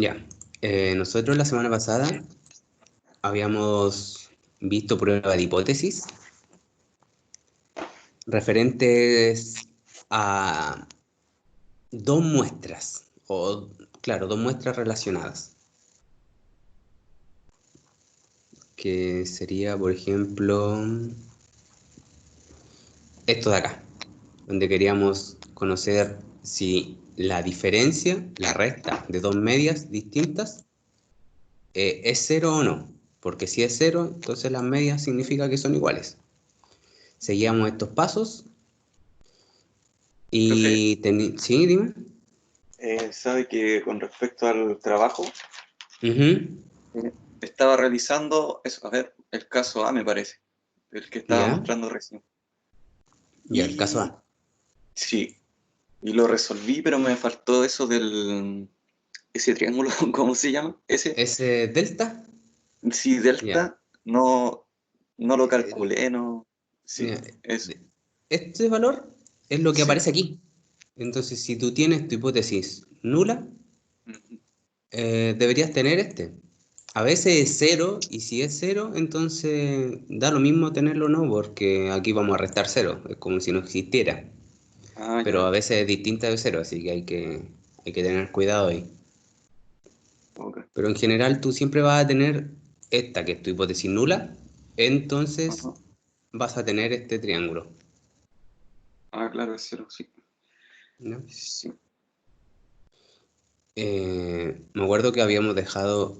Ya. Nosotros la semana pasada habíamos visto prueba de hipótesis referentes a dos muestras, o claro, dos muestras relacionadas, que sería, por ejemplo, esto de acá, donde queríamos conocer si la diferencia, la resta de dos medias distintas, es cero o no, porque si es cero, entonces las medias significa que son iguales. Seguíamos estos pasos Profe, y sí, dime. sabe que con respecto al trabajo, Ujú. estaba realizando, eso, a ver, el caso A me parece, el que estaba Ya, mostrando recién. ya, el caso Y A. sí, y lo resolví, pero me faltó eso ese triángulo, ¿cómo se llama? Ese, ¿Es delta? sí, Ya. delta, no lo El- calculé, no, sí, Mira, eso, este valor es lo que sí. aparece aquí. Entonces, si tú tienes tu hipótesis nula, Ujú. deberías tener este. A veces es cero, y si es cero, entonces da lo mismo tenerlo o no, porque aquí vamos a restar cero, es como si no existiera. Ah, Pero ya, a veces es distinta de cero, así que hay que tener cuidado ahí. ok. Pero en general tú siempre vas a tener esta, que es tu hipótesis nula, entonces Ajá. vas a tener este triángulo, Ah, claro, es cero, sí. ¿no? Sí, Me acuerdo que habíamos dejado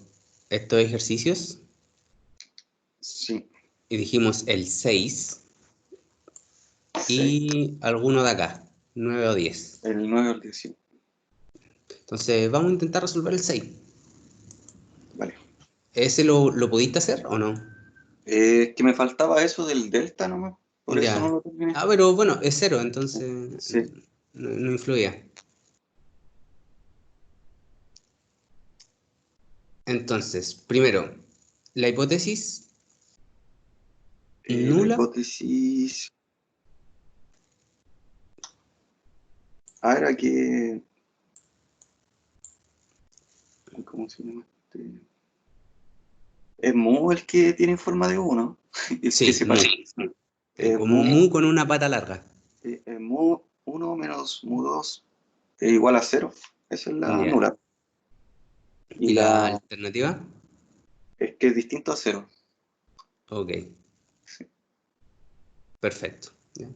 estos ejercicios sí. y dijimos el 6 6, y alguno de acá, 9 o 10. el 9 al 10, sí. Entonces vamos a intentar resolver el 6. Vale. ¿Ese lo pudiste hacer o no? Que me faltaba eso del delta nomás, por eso no Ya. lo terminé. Ah, pero bueno, es cero, entonces Sí, no influía. Entonces, primero, la hipótesis la nula. hipótesis. Ah, era que. ¿Cómo se llama este? Es mu el que tiene forma de uno. Es que Sí, se mu. parece. Es Como mu con una pata larga. mu 1 menos mu 2 es igual a cero. Esa es la Ya. nula. Y ¿Y la la alternativa? es que es distinto a cero. Ok, Sí. perfecto. Ya.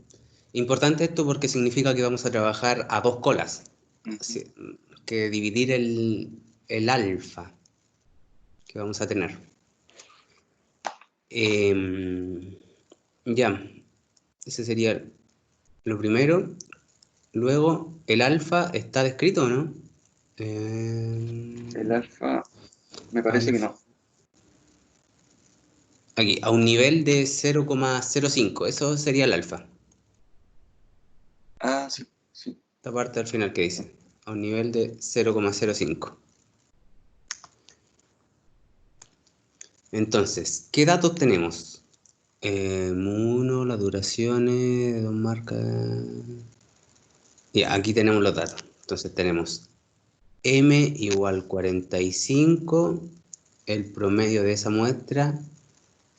Importante esto porque significa que vamos a trabajar a dos colas. Ujú. Así, que dividir el alfa que vamos a tener. Ya, ese sería lo primero. Luego, ¿el alfa está descrito o no? El Em, alfa, me parece que alfa. no. Aquí, a un nivel de 0,05. Eso sería el alfa. Ah, sí, sí. Esta parte al final que dice. A un nivel de 0,05. Entonces, ¿qué datos tenemos? Uno, las duraciones, dos marcas. Ya, aquí tenemos los datos. Entonces tenemos M igual 45, el promedio de esa muestra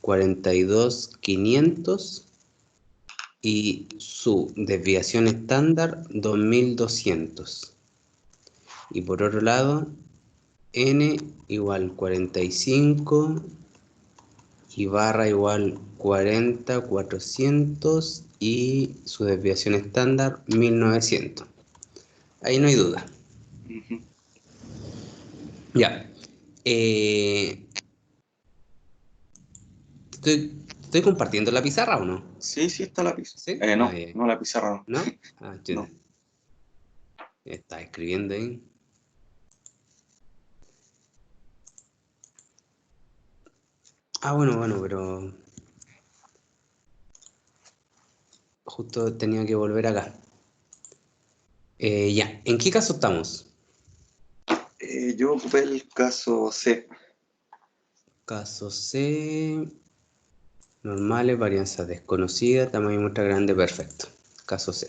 42.500 y su desviación estándar 2.200. Y por otro lado, N igual 45 y barra igual 40.400 y su desviación estándar 1.900. Ahí no hay duda. Ujú. Ya. Eh, ¿Estoy compartiendo la pizarra o no? Sí, sí está la pizarra. ¿Sí? Ah, No, ya. no la pizarra, no. ¿No? Ah, No. está escribiendo ahí. Ah, bueno, pero justo tenía que volver acá. Ya, ¿en qué caso estamos? Yo ocupé el caso C. Caso C, normales, varianza desconocida, tamaño muestra grande, perfecto. Caso C.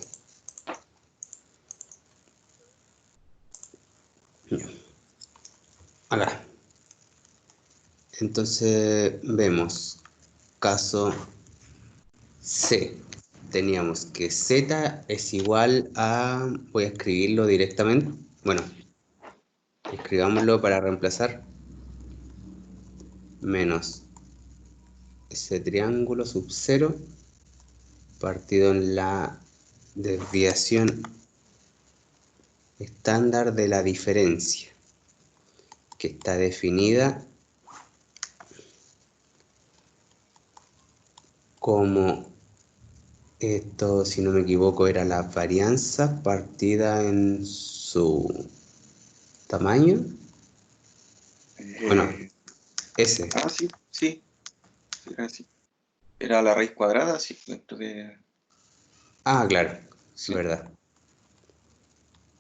Ya. Acá. Entonces vemos caso C. Teníamos que Z es igual a, voy a escribirlo directamente, bueno, escribámoslo para reemplazar, menos ese triángulo sub 0 partido en la desviación estándar de la diferencia, que está definida como esto, si no me equivoco, era la varianza partida en su tamaño. Bueno, ese. Sí, sí. Era así. Era la raíz cuadrada, sí, dentro de... Ah, claro, Sí, verdad.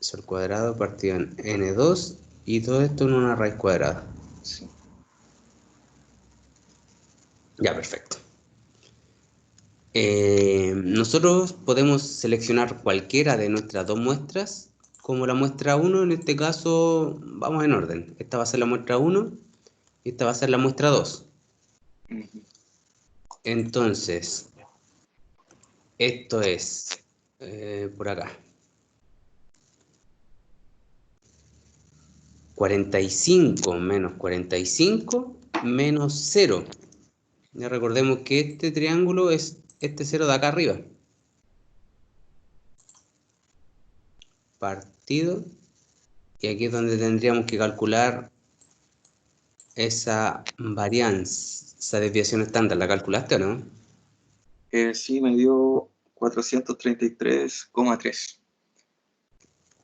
Eso al cuadrado partido en n2 y todo esto en una raíz cuadrada. sí. Ya, perfecto. Nosotros podemos seleccionar cualquiera de nuestras dos muestras como la muestra 1. En este caso, vamos en orden. Esta va a ser la muestra 1 y esta va a ser la muestra 2. Ujú. Entonces, esto es por acá. 45 menos 45 menos 0. Ya recordemos que este triángulo es este 0 de acá arriba. Partido. Y aquí es donde tendríamos que calcular esa varianza, esa desviación estándar. ¿La calculaste o no? Sí, me dio 433,3.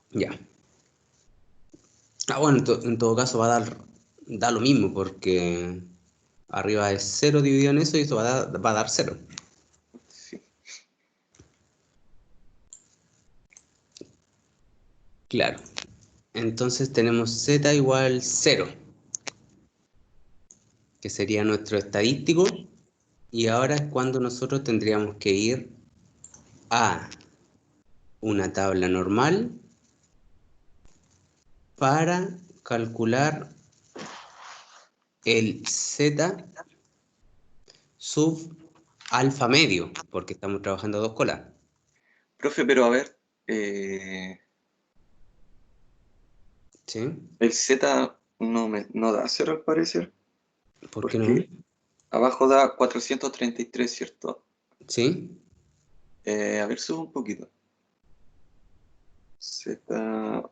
Ya. Ah, bueno, en todo caso da lo mismo porque arriba es 0 dividido en eso y eso va a dar 0. Sí. Claro. Entonces tenemos z igual 0, que sería nuestro estadístico. Y ahora es cuando nosotros tendríamos que ir a una tabla normal para calcular el z sub alfa medio, porque estamos trabajando a dos colas. Profe, pero a ver, ¿Sí? el Z no da 0 al parecer, ¿Por qué no? porque abajo da 433, ¿cierto? ¿Sí? A ver, sube un poquito. Z,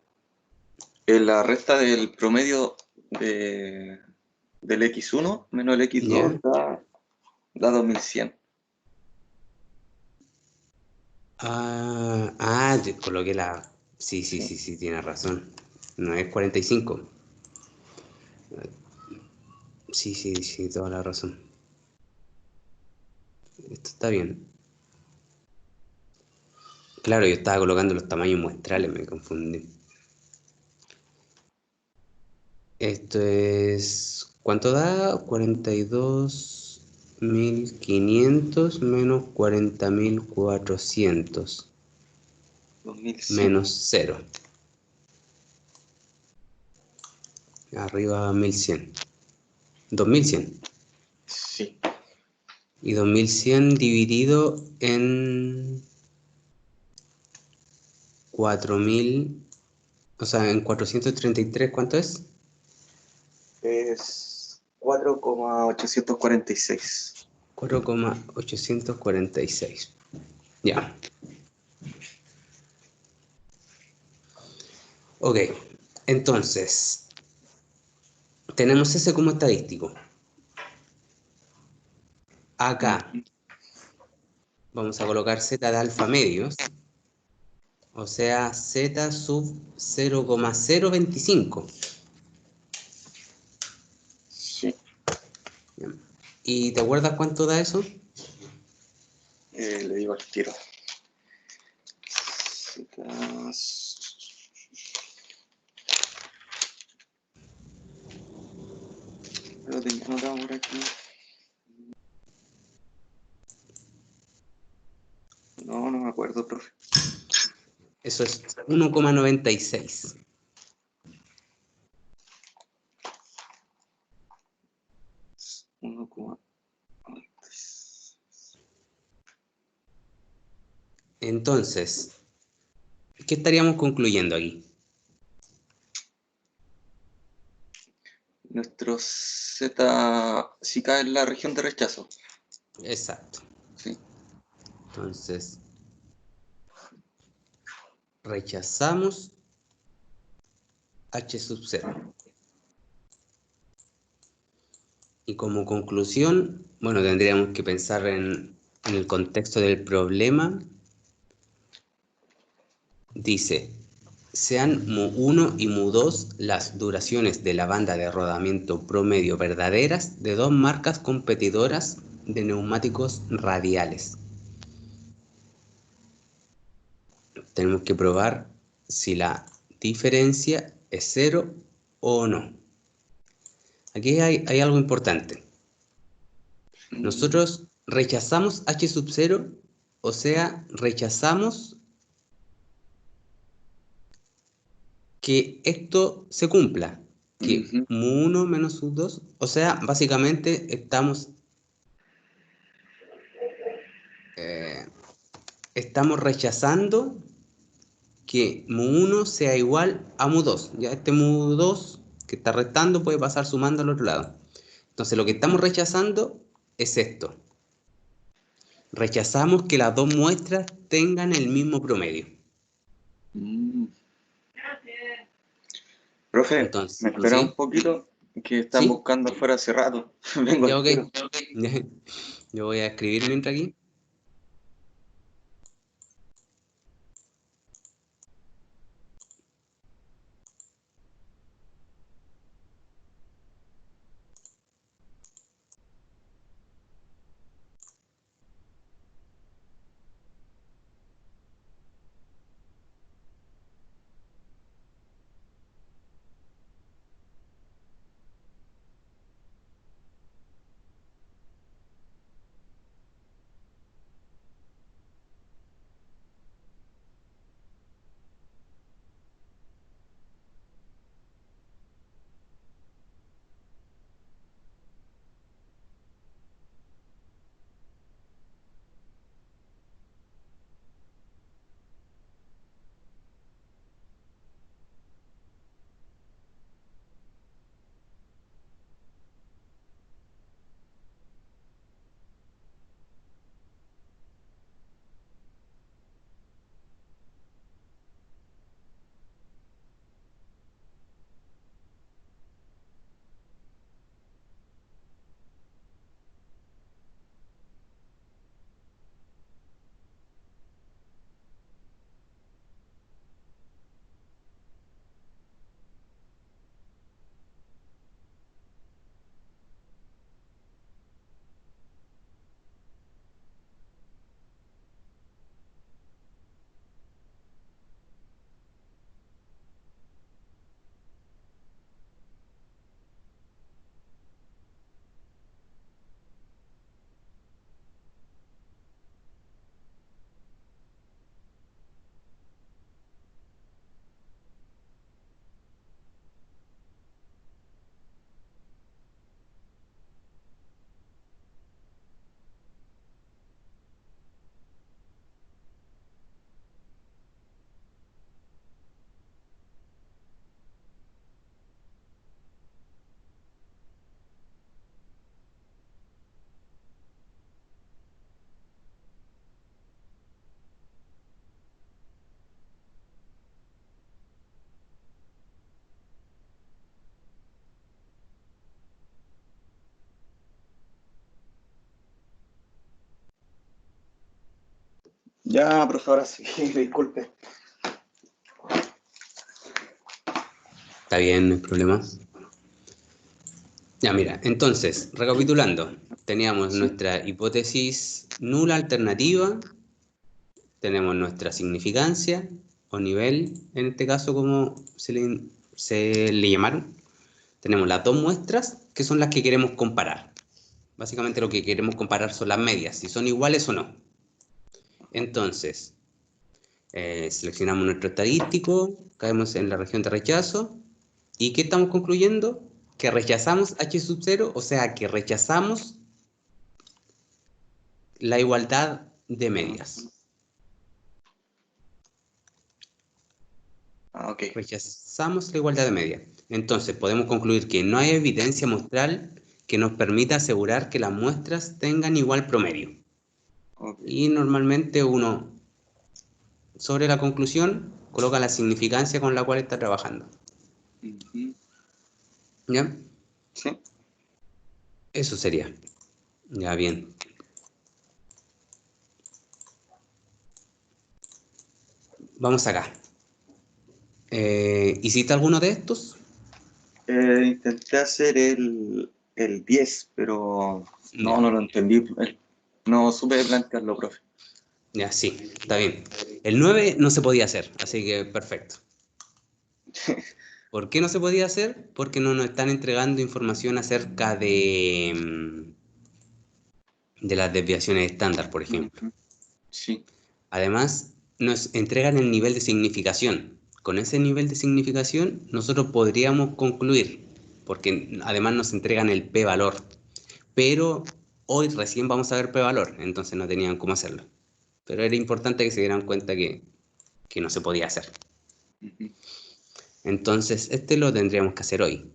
en la resta del promedio del X1 menos el X2 ¿Ya? da 2100. Yo coloqué la... Sí, sí, Sí, sí, sí, tiene razón. No es 45. Sí, sí, sí, toda la razón. Esto está bien. Claro, yo estaba colocando los tamaños muestrales, me confundí. Esto es... ¿Cuánto da? 42.500 menos 40.400 2100. menos 0. Arriba 1100. 2100. Sí. Y 2100 dividido en 4000, o sea, en 433, ¿cuánto es? Es 4,846. 4,846. Ya. Ok. Entonces, tenemos ese como estadístico. Acá vamos a colocar z de alfa medios, o sea, z sub 0,025. Sí. ¿Y te acuerdas cuánto da eso? Le digo al tiro. Lo tenía anotado por aquí. No me acuerdo, profe. Eso es 1,96. Entonces, ¿qué estaríamos concluyendo aquí? Nuestro Z sí cae en la región de rechazo. Exacto. Sí. Entonces, rechazamos H sub 0. Y como conclusión, bueno, tendríamos que pensar en el contexto del problema. Dice, sean mu1 y mu2 las duraciones de la banda de rodamiento promedio verdaderas de dos marcas competidoras de neumáticos radiales. Tenemos que probar si la diferencia es cero o no. Aquí hay algo importante. Nosotros rechazamos H sub 0, o sea, rechazamos que esto se cumpla, que mu1 menos mu2, o sea, básicamente estamos rechazando que mu1 sea igual a mu2. Ya este mu2 que está restando puede pasar sumando al otro lado. Entonces lo que estamos rechazando es esto. Rechazamos que las dos muestras tengan el mismo promedio. Profe, Entonces, me espera un ¿sí? poquito, que están ¿Sí? buscando afuera hace rato. Vengo Ya, al ok. tiro. Yo voy a escribir mientras aquí. Ya, profe, ahora sí, disculpe. Está bien, no hay problema. Ya, mira, entonces, recapitulando, teníamos Sí. nuestra hipótesis nula alternativa, tenemos nuestra significancia o nivel, en este caso como se le llamaron, tenemos las dos muestras que son las que queremos comparar. Básicamente lo que queremos comparar son las medias, si son iguales o no. Entonces, seleccionamos nuestro estadístico, caemos en la región de rechazo, ¿y qué estamos concluyendo? Que rechazamos H sub 0, o sea, que rechazamos la igualdad de medias. Ok. Rechazamos la igualdad de media. Entonces, podemos concluir que no hay evidencia muestral que nos permita asegurar que las muestras tengan igual promedio. Okay. Y normalmente uno, sobre la conclusión, coloca la significancia con la cual está trabajando. ¿Ya? Sí. Eso sería. Ya, bien. Vamos acá. ¿Hiciste alguno de estos? Intenté hacer el 10, pero Ya, no lo entendí. No supe plantearlo, profe. ya, sí, está bien. El 9 no se podía hacer, así que perfecto. ¿Por qué no se podía hacer? Porque no nos están entregando información acerca de las desviaciones estándar, por ejemplo. Sí. Además, nos entregan el nivel de significación. Con ese nivel de significación, nosotros podríamos concluir, porque además nos entregan el p-valor. Pero hoy recién vamos a ver p-valor, entonces no tenían cómo hacerlo. Pero era importante que se dieran cuenta que no se podía hacer. Entonces, este lo tendríamos que hacer hoy.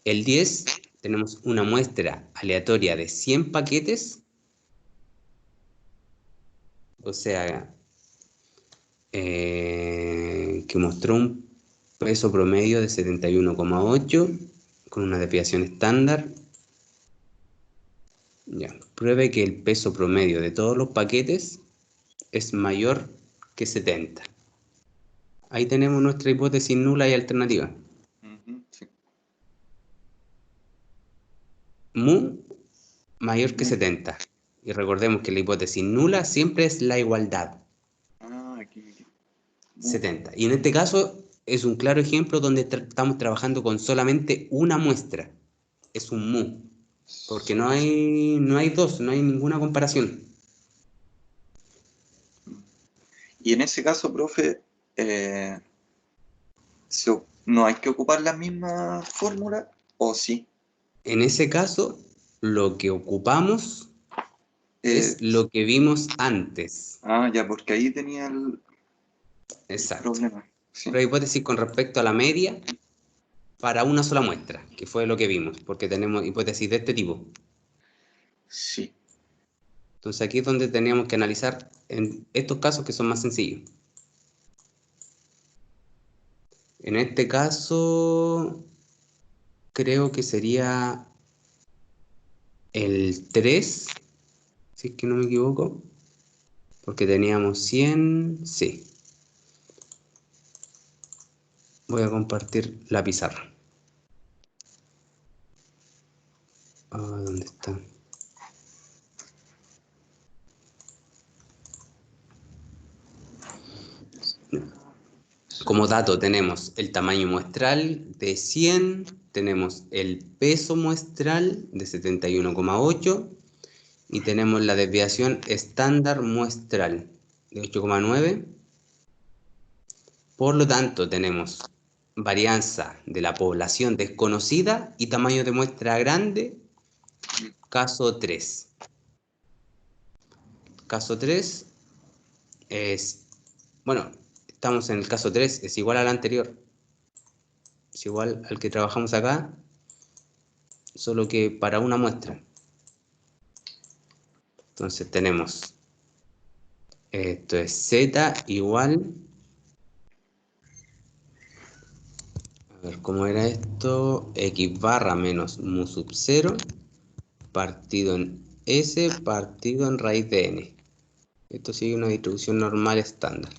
El 10, tenemos una muestra aleatoria de 100 paquetes, o sea, que mostró un peso promedio de 71,8 con una desviación estándar. Ya, pruebe que el peso promedio de todos los paquetes es mayor que 70. Ahí tenemos nuestra hipótesis nula y alternativa. Sí. Mu mayor que 70. Y recordemos que la hipótesis nula siempre es la igualdad. Aquí. 70. Y en este caso es un claro ejemplo donde estamos trabajando con solamente una muestra. Es un mu. Porque no hay dos, no hay ninguna comparación. Y en ese caso, profe, eh, ¿no hay que ocupar la misma fórmula o sí? En ese caso, lo que ocupamos Eh, es lo que vimos antes. ya, porque ahí tenía el Exacto. problema. Sí. La hipótesis con respecto a la media para una sola muestra, que fue lo que vimos, porque tenemos hipótesis de este tipo. Sí. Entonces aquí es donde teníamos que analizar en estos casos que son más sencillos. En este caso, creo que sería el 3, si es que no me equivoco, porque teníamos 100, sí. Voy a compartir la pizarra. ¿Dónde está? Como dato tenemos el tamaño muestral de 100, tenemos el peso muestral de 71,8 y tenemos la desviación estándar muestral de 8,9. Por lo tanto, tenemos varianza de la población desconocida y tamaño de muestra grande, caso 3. Caso 3 es, bueno, estamos en el caso 3, es igual al anterior, es igual al que trabajamos acá, solo que para una muestra. Entonces tenemos, esto es z igual, a ver, ¿cómo era esto? X barra menos mu sub 0 partido en S partido en raíz de n. Esto sigue una distribución normal estándar.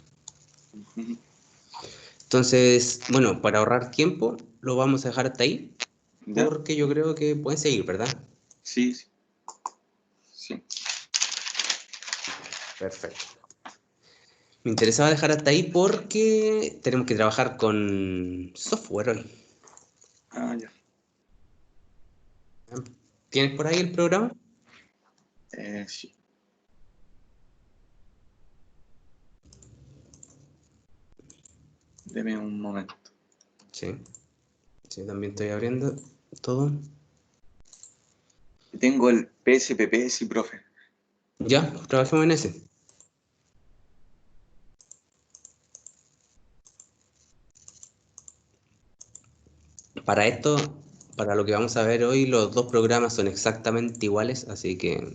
Entonces, bueno, para ahorrar tiempo, lo vamos a dejar hasta ahí, ¿Ya? porque yo creo que pueden seguir, ¿verdad? Sí, sí. Sí. Perfecto. Me interesaba dejar hasta ahí porque tenemos que trabajar con software hoy. Ya. ¿Tienes por ahí el programa? Sí. Deme un momento. Sí, sí, también estoy abriendo todo. Tengo el PSPP, sí, profe. Ya, trabajemos en ese. Para esto, para lo que vamos a ver hoy, los dos programas son exactamente iguales, así que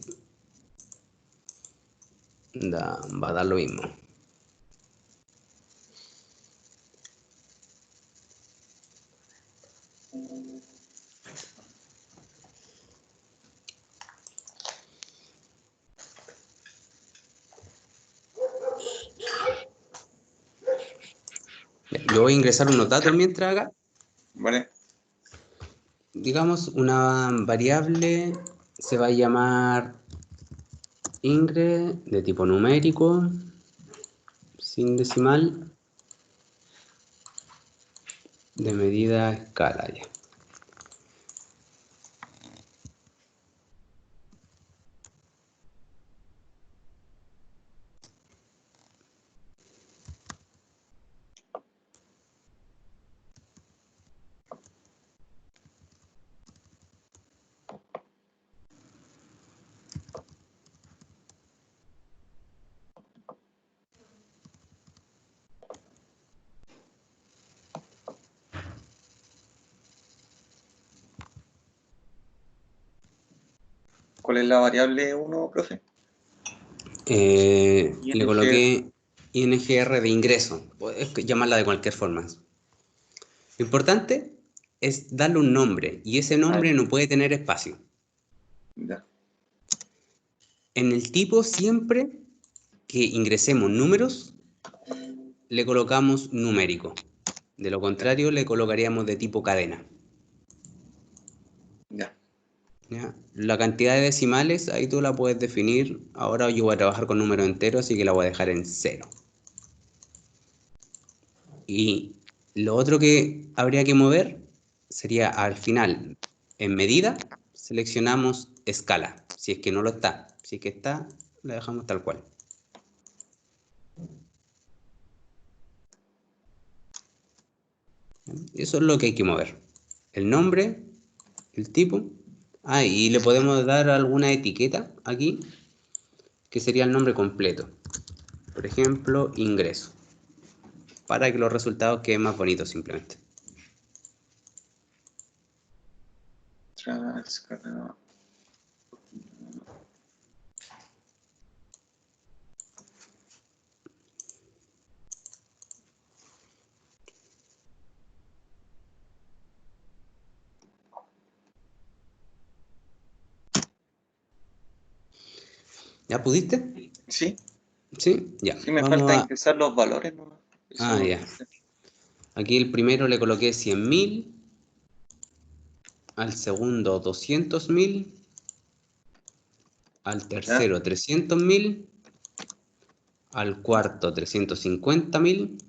va a dar lo mismo. Yo voy a ingresar unos datos mientras haga. Vale. Digamos, una variable se va a llamar ingre de tipo numérico, sin decimal, de medida escala ya. ¿Cuál es la variable 1, profe? Le coloqué INGR de ingreso, puedes llamarla de cualquier forma. Lo importante es darle un nombre, y ese nombre no puede tener espacio. Ya. En el tipo, siempre que ingresemos números, le colocamos numérico. De lo contrario, le colocaríamos de tipo cadena. Ya. ¿Ya? La cantidad de decimales, ahí tú la puedes definir. Ahora yo voy a trabajar con números enteros, así que la voy a dejar en 0. Y lo otro que habría que mover sería al final, en medida, seleccionamos escala, si es que no lo está. Si es que está, la dejamos tal cual. Eso es lo que hay que mover. El nombre, el tipo. Y le podemos dar alguna etiqueta aquí, que sería el nombre completo. Por ejemplo, ingreso. Para que los resultados queden más bonitos simplemente. ¿Ya pudiste? Sí. Sí, ya. Sí, me Vamos falta a... ingresar los valores, ¿no? Eso Ya. Aquí el primero le coloqué 100.000, al segundo 200.000, al tercero 300.000, al cuarto 350.000,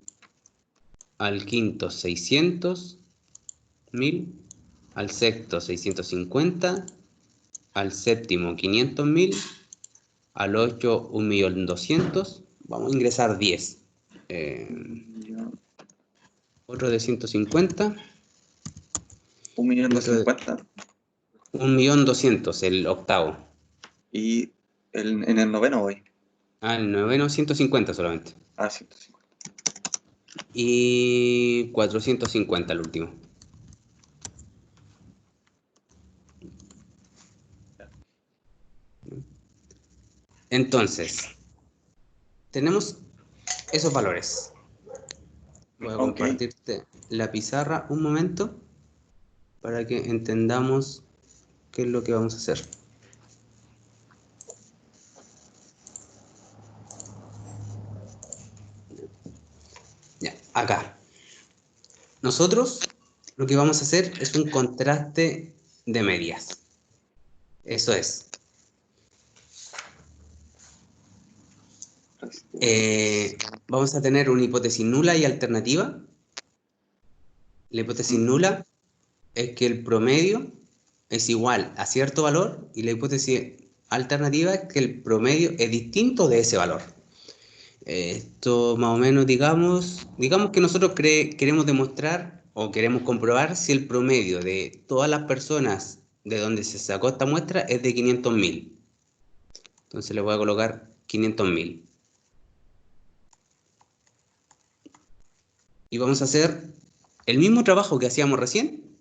al quinto 600.000, al sexto 650, al séptimo 500.000, al 8 1.200.000. Vamos a ingresar 10. Otro de 150. 1.250.000. 1.200.000, el octavo. Y en el noveno voy. El noveno 150 solamente. 150. Y 450 el último. Entonces, tenemos esos valores. Voy a compartirte la pizarra un momento para que entendamos qué es lo que vamos a hacer. Ya, acá. Nosotros lo que vamos a hacer es un contraste de medias. Eso es. Vamos a tener una hipótesis nula y alternativa. La hipótesis nula es que el promedio es igual a cierto valor, y la hipótesis alternativa es que el promedio es distinto de ese valor. Esto más o menos, digamos que nosotros queremos demostrar o queremos comprobar si el promedio de todas las personas de donde se sacó esta muestra es de 500.000. Entonces le voy a colocar 500.000. Y vamos a hacer el mismo trabajo que hacíamos recién,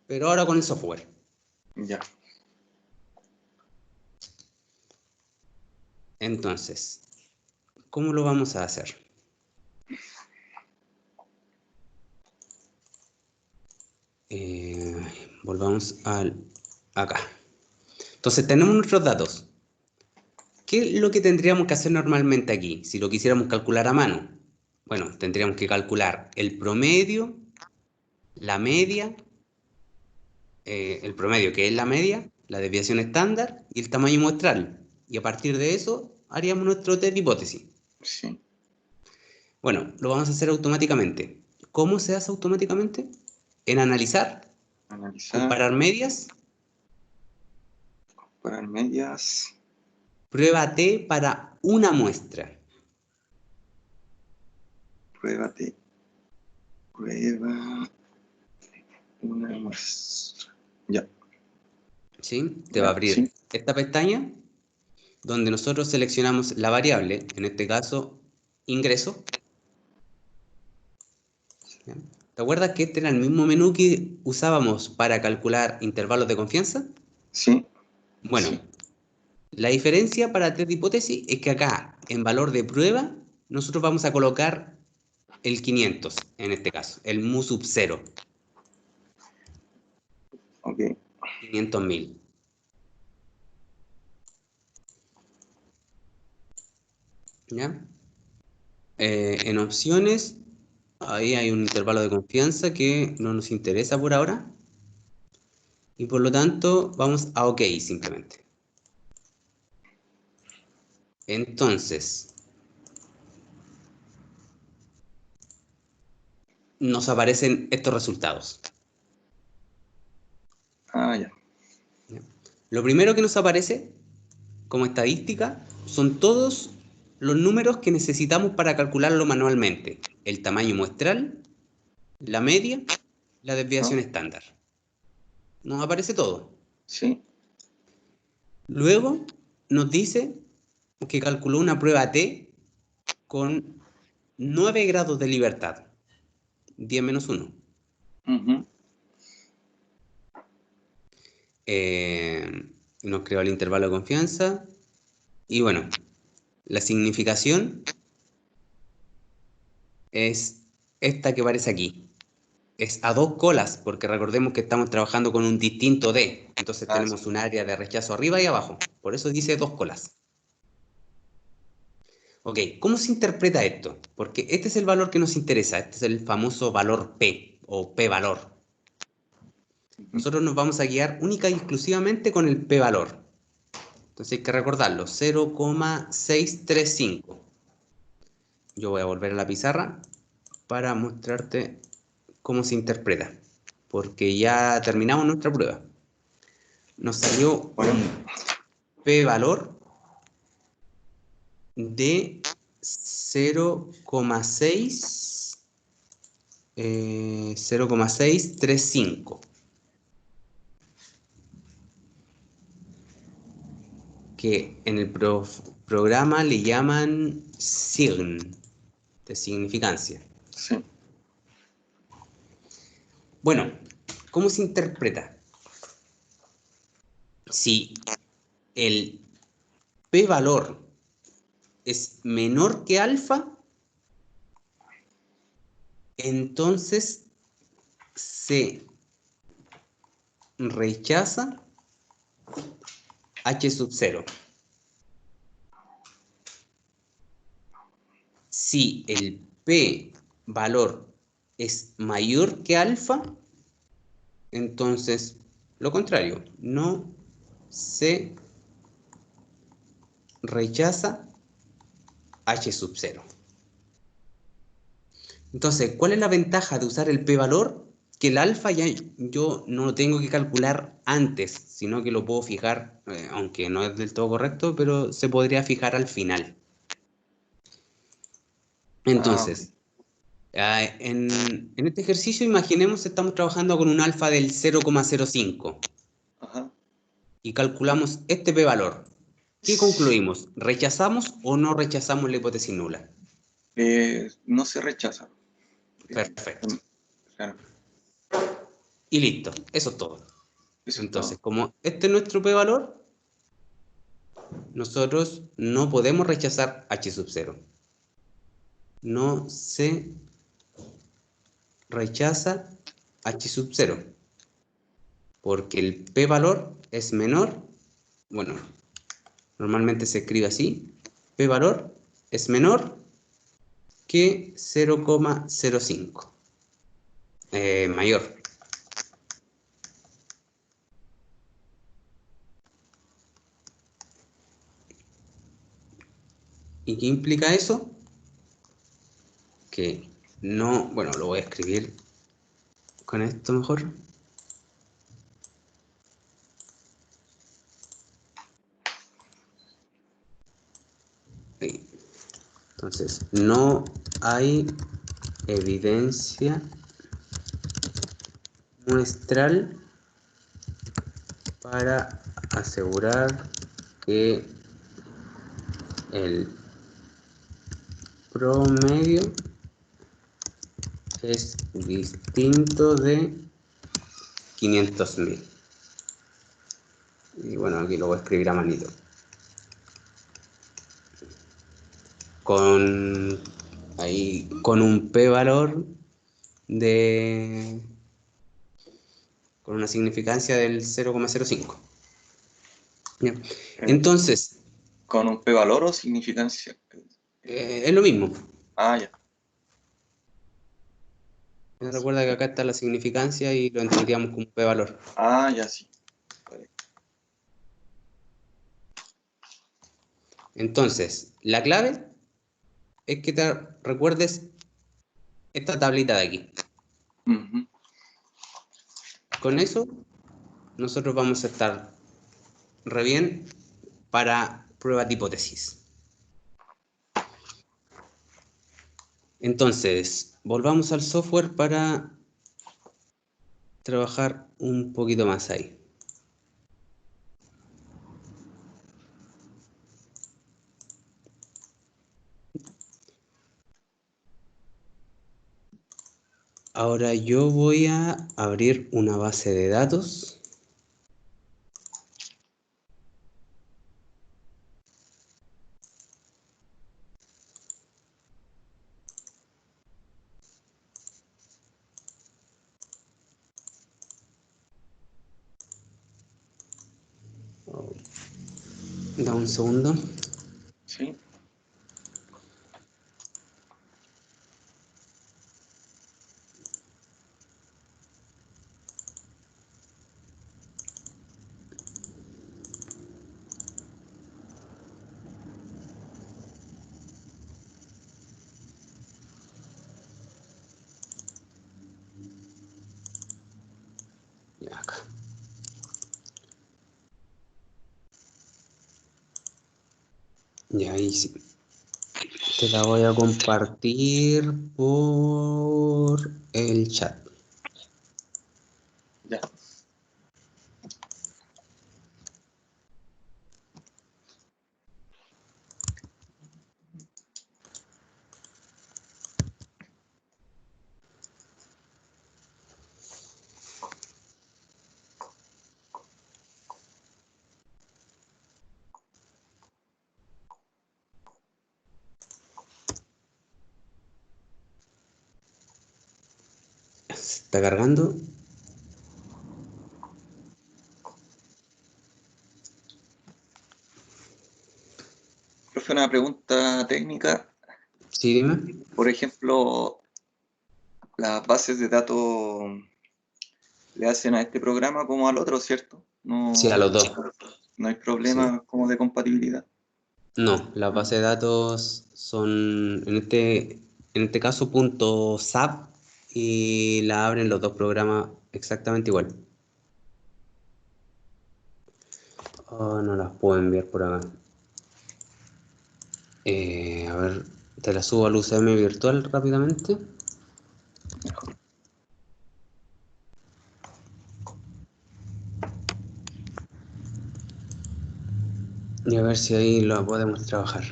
pero ahora con el software. Ya. Entonces, ¿cómo lo vamos a hacer? Volvamos acá. Entonces, tenemos nuestros datos. ¿Qué es lo que tendríamos que hacer normalmente aquí? Si lo quisiéramos calcular a mano. Bueno, tendríamos que calcular el promedio, la media, el promedio que es la media, la desviación estándar y el tamaño muestral. Y a partir de eso haríamos nuestro test de hipótesis. Sí. Bueno, lo vamos a hacer automáticamente. ¿Cómo se hace automáticamente? En analizar, comparar medias. Comparar medias. Prueba T para una muestra. Prueba una muestra. Ya. ¿Sí? Te va a abrir esta pestaña donde nosotros seleccionamos la variable, en este caso, ingreso. ¿Ya? ¿Te acuerdas que este era el mismo menú que usábamos para calcular intervalos de confianza? Sí. Bueno, sí. La diferencia para test de hipótesis es que acá, en valor de prueba, nosotros vamos a colocar el 500, en este caso, el mu sub 0. Ok. 500.000. ¿Ya? En opciones, ahí hay un intervalo de confianza que no nos interesa por ahora. Y por lo tanto, vamos a OK simplemente. Entonces, nos aparecen estos resultados. Ya. ¿Ya? Lo primero que nos aparece como estadística son todos los números que necesitamos para calcularlo manualmente. El tamaño muestral, la media, la desviación estándar. Nos aparece todo. Sí. Luego nos dice que calculó una prueba T con 9 grados de libertad. 10 menos 1. Nos creó el intervalo de confianza. Y bueno, la significación es esta que aparece aquí. Es a 2 colas, porque recordemos que estamos trabajando con un distinto D. Entonces tenemos un área de rechazo arriba y abajo. Por eso dice 2 colas. Ok, ¿cómo se interpreta esto? Porque este es el valor que nos interesa. Este es el famoso valor P o P-valor. Nosotros nos vamos a guiar única y exclusivamente con el P-valor. Entonces hay que recordarlo, 0,635. Yo voy a volver a la pizarra para mostrarte cómo se interpreta, porque ya terminamos nuestra prueba. Nos salió un P-valor de 0,635, que en el programa le llaman sign, de significancia. Sí. Bueno, ¿cómo se interpreta? Si el P-valor es menor que alfa, entonces se rechaza H sub 0. Si el P valor es mayor que alfa, entonces lo contrario, no se rechaza H sub 0. Entonces, ¿cuál es la ventaja de usar el p-valor? Que el alfa ya yo no lo tengo que calcular antes, sino que lo puedo fijar, aunque no es del todo correcto, pero se podría fijar al final. Entonces, en este ejercicio imaginemos que estamos trabajando con un alfa del 0,05 y calculamos este p-valor. ¿Qué concluimos? ¿Rechazamos o no rechazamos la hipótesis nula? No se rechaza. Perfecto. Claro. Y listo, eso es todo. Eso es Entonces, todo. como este es nuestro p-valor, nosotros no podemos rechazar h sub 0. No se rechaza h sub 0, porque el p-valor es menor, bueno, normalmente se escribe así, p-valor es menor que 0,05, mayor. ¿Y qué implica eso? Que no, bueno, lo voy a escribir con esto mejor. Ahí. Entonces, no hay evidencia muestral para asegurar que el promedio es distinto de 500.000. Y bueno, aquí lo voy a escribir a manito. Con un p-valor con una significancia del 0,05. Entonces, ¿Con un p-valor o significancia? es lo mismo. Ah, ya. Recuerda que acá está la significancia y lo entenderíamos como p-valor. Ah, ya sí. Vale. Entonces, la clave es que te recuerdes esta tablita de aquí. Ujú. Con eso, nosotros vamos a estar re bien para prueba de hipótesis. Entonces, volvamos al software para trabajar un poquito más ahí. Ahora yo voy a abrir una base de datos. Da un segundo. Sí. Ya acá. Y ahí sí. Te la voy a compartir por el chat. Ya. Se está cargando. Profe, una pregunta técnica. Sí, dime. Por ejemplo, las bases de datos le hacen a este programa como al otro, ¿cierto? Sí, a No, los dos. no hay Sí. problema como de compatibilidad. No, las bases de datos son, en este caso, .sap y la abren los dos programas exactamente igual. Oh, no las puedo enviar por acá. A ver, te la subo al UCM virtual rápidamente. Mejor. Y a ver si ahí lo podemos trabajar.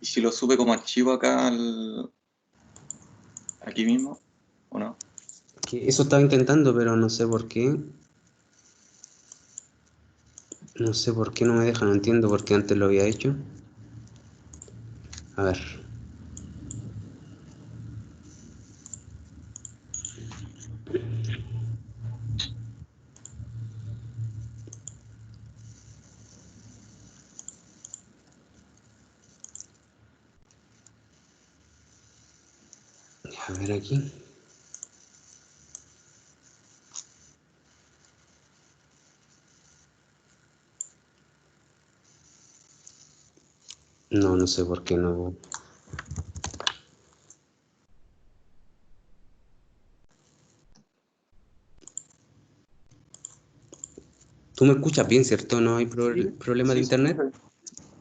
¿Y si lo sube como archivo acá aquí mismo? ¿O no? Que eso estaba intentando, pero no sé por qué. No sé por qué no me deja, no entiendo por qué antes lo había hecho. A ver. A ver aquí. No, no sé por qué no. Tú me escuchas bien, ¿cierto? ¿No hay Sí, problema de sí, se internet? escucha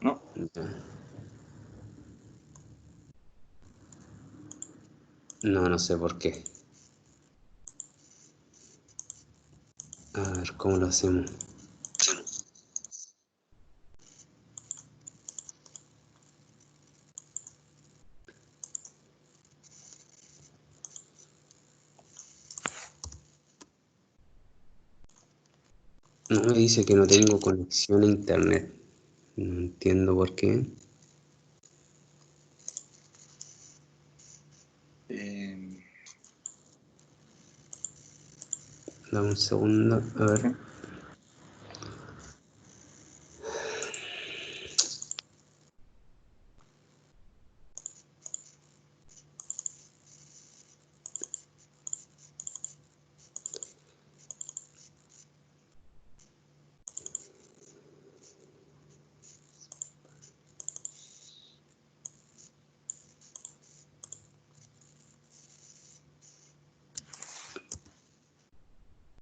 bien. No, No, no sé por qué. A ver, ¿cómo lo hacemos? No me dice que no tengo conexión a internet. No entiendo por qué. eh, Dame un segundo. A ver. sí.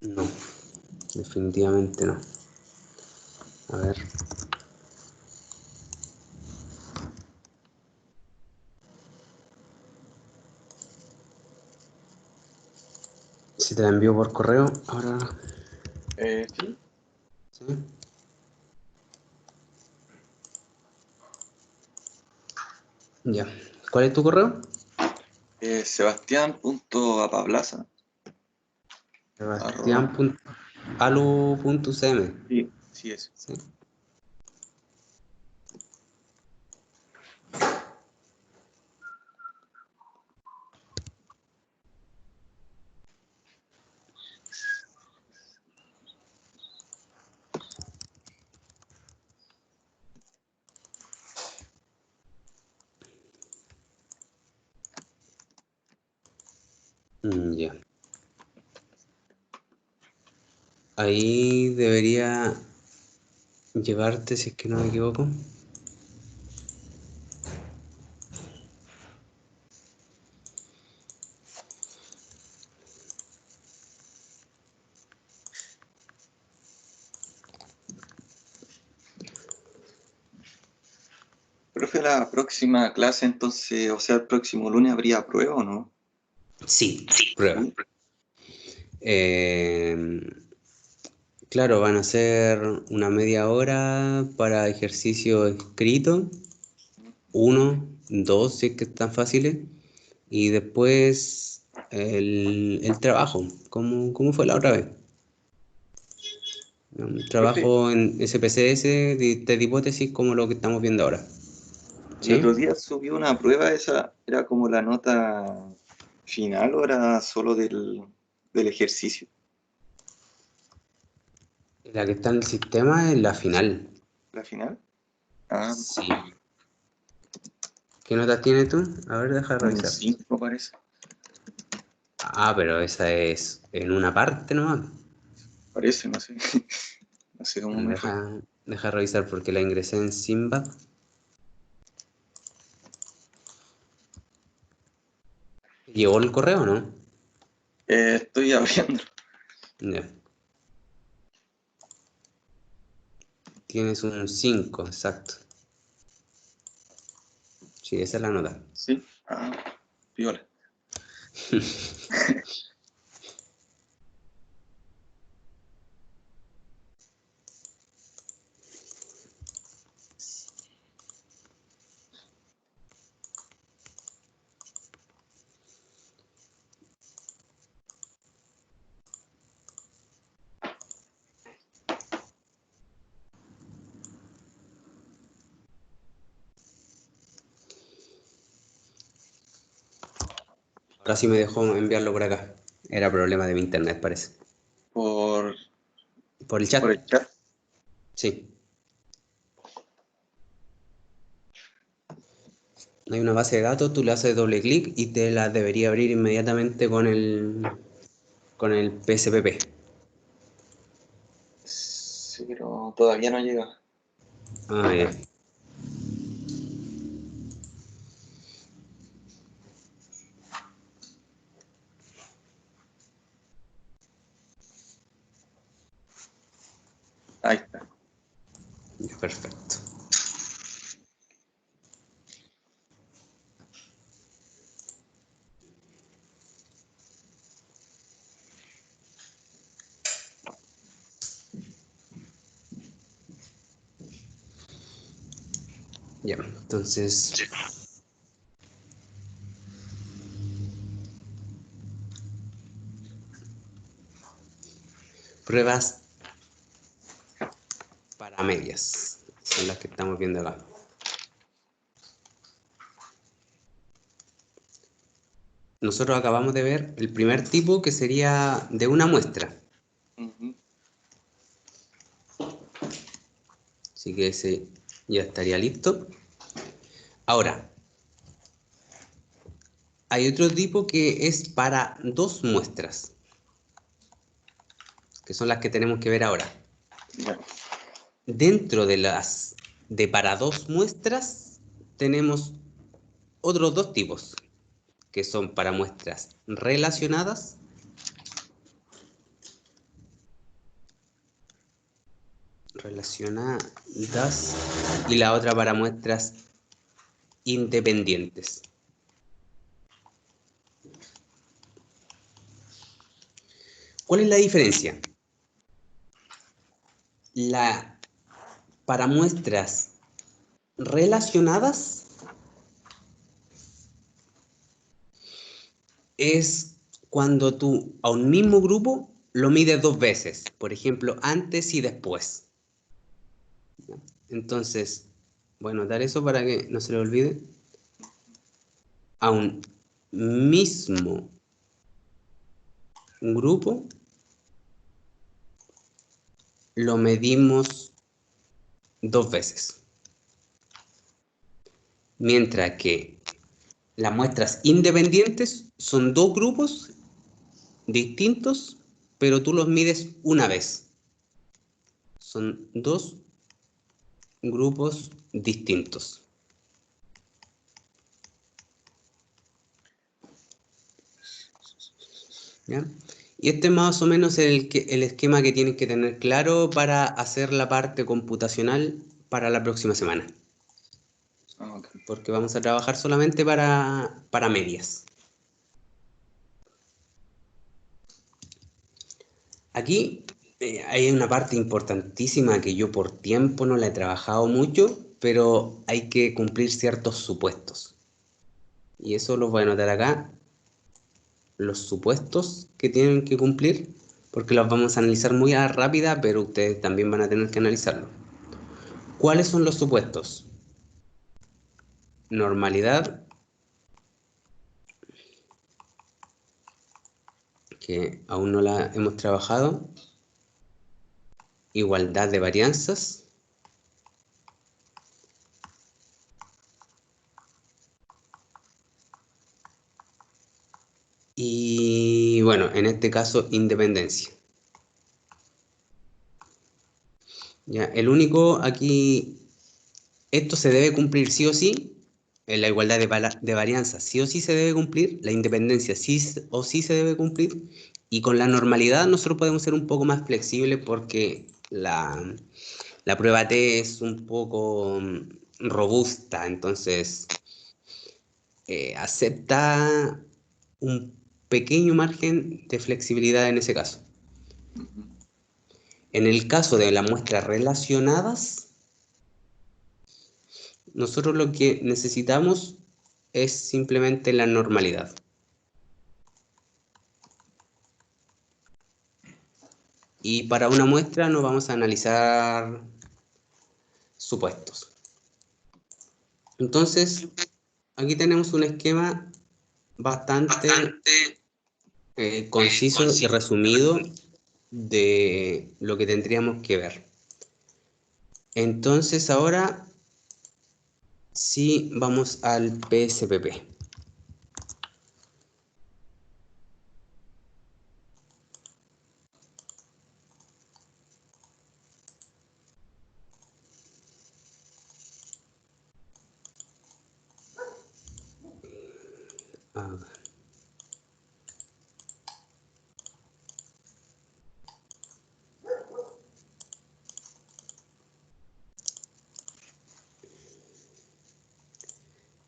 No, definitivamente no. A ver. Si te la envío por correo, ahora. Sí, ¿Sí? Ya. ¿Cuál es tu correo? Sebastián.apablaza. Arroba. Sebastián.alu.cm. Sí, sí es. ¿Sí? Ya. Ahí debería llevarte, si es que no me equivoco. Profe, la próxima clase entonces, o sea, el próximo lunes habría prueba o no? Sí, prueba. Sí. Eh, claro, van a ser una media hora para ejercicio escrito, uno, dos, si es que están fáciles, y después el trabajo, como fue la otra vez. Un Profe, trabajo en SPSS de hipótesis como lo que estamos viendo ahora. el otro ¿Sí? día subí una prueba, esa era como la nota final o era solo del ejercicio. La que está en el sistema es la final. ¿La final? Ah, Sí. ¿Qué notas tienes tú? A ver, deja de un revisar. 5 parece. Ah, pero esa es en una parte nomás. Parece, no sé. No sé cómo me fue. Deja revisar porque la ingresé en Simba. ¿Llegó el correo o no? Estoy abriendo. Ya. Tienes un 5, exacto. Sí, esa es la nota. Sí. Ah, piola. Ahora sí me dejó enviarlo por acá. Era problema de mi internet, parece. Por ¿Por el chat? el chat. Sí. Hay una base de datos, tú le haces doble clic y te la debería abrir inmediatamente con el PSPP. Sí, pero todavía no llega. Ah, ya. Ahí está. Ya, perfecto. Ya, entonces... Pruebas para medias. Son las que estamos viendo acá. Nosotros acabamos de ver el primer tipo, que sería de una muestra. Ujú. Así que ese ya estaría listo. Ahora, hay otro tipo que es para dos muestras, que son las que tenemos que ver ahora. Ya. Dentro de las de para dos muestras, tenemos otros dos tipos, que son para muestras relacionadas y la otra para muestras independientes. ¿Cuál es la diferencia? Para muestras relacionadas es cuando tú a un mismo grupo lo mides dos veces, por ejemplo, antes y después. Entonces, bueno, dar eso para que no se le olvide. A un mismo grupo lo medimos dos veces. Mientras que las muestras independientes son dos grupos distintos, pero tú los mides una vez. Son dos grupos distintos. ¿Ya? Y este es más o menos el esquema que tienen que tener claro para hacer la parte computacional para la próxima semana. Ah, ok. Porque vamos a trabajar solamente para medias. Aquí hay una parte importantísima que yo por tiempo no la he trabajado mucho, pero hay que cumplir ciertos supuestos. Y eso los voy a anotar acá, los supuestos que tienen que cumplir, porque los vamos a analizar muy a rápida, pero ustedes también van a tener que analizarlo. ¿Cuáles son los supuestos? Normalidad, que aún no la hemos trabajado. Igualdad de varianzas. Y bueno, en este caso, independencia. Ya, el único aquí, esto se debe cumplir sí o sí, en la igualdad de varianzas sí o sí se debe cumplir, la independencia sí o sí se debe cumplir, y con la normalidad nosotros podemos ser un poco más flexibles porque la prueba T es un poco robusta, entonces acepta un pequeño margen de flexibilidad en ese caso. Ujú. En el caso de las muestras relacionadas, nosotros lo que necesitamos es simplemente la normalidad. Y para una muestra no vamos a analizar supuestos. Entonces, aquí tenemos un esquema bastante conciso y resumido de lo que tendríamos que ver. Entonces ahora sí vamos al PSPP. A ver.